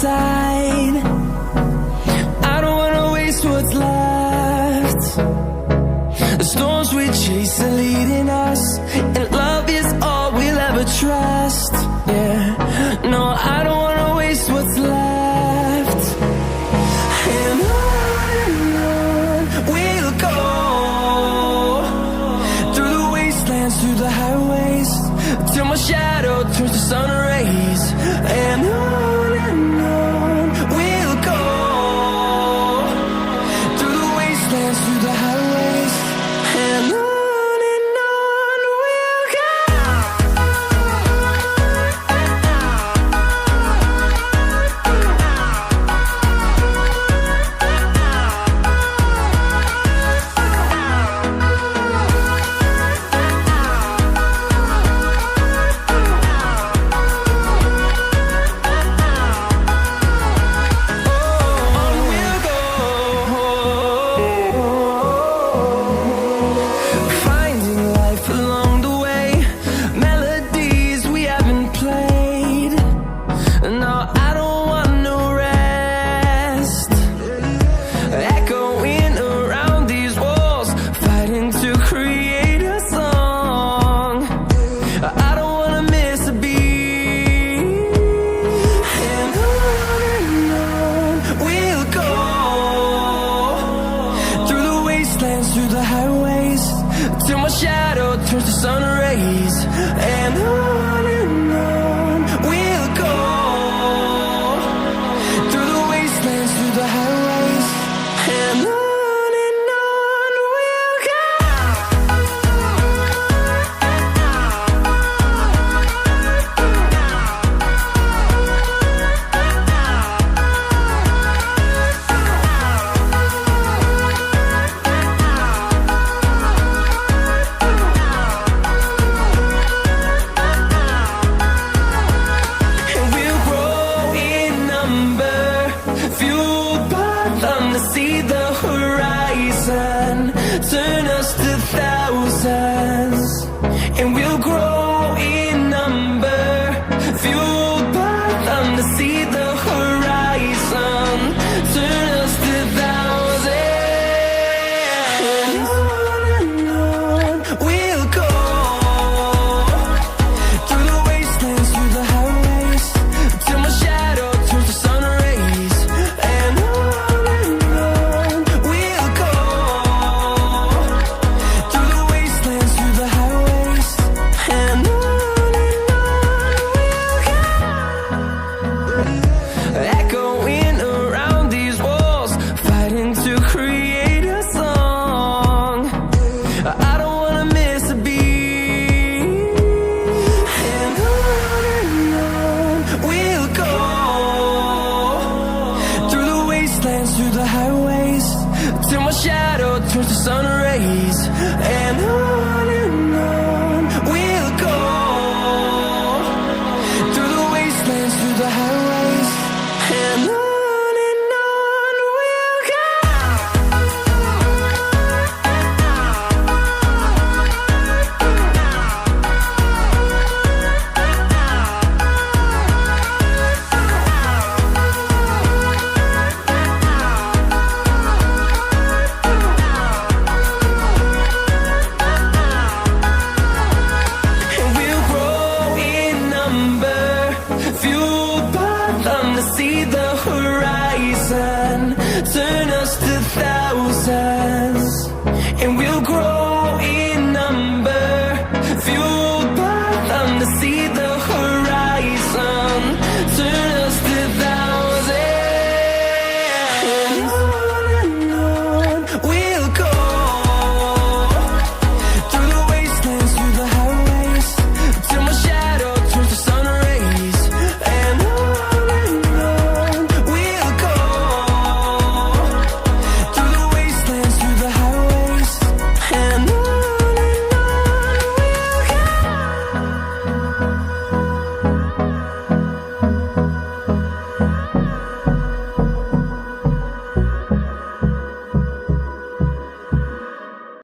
side. I don't wanna waste what's left. The storms we chase are leading us, and love is all we'll ever trust. Yeah, no, I don't wanna waste what's left. And on we'll go, through the wastelands, through the highways, till my shadow turns to sun rays. And on we'll go, through the wastelands, through the highways, and on we'll go. Through the highways, till my shadow turns to sun rays. And on we'll go, through the wastelands, through the highways, and on we'll go. See the horizon, turn us to thousands, and we'll grow in number, fueled by them to see the horizon.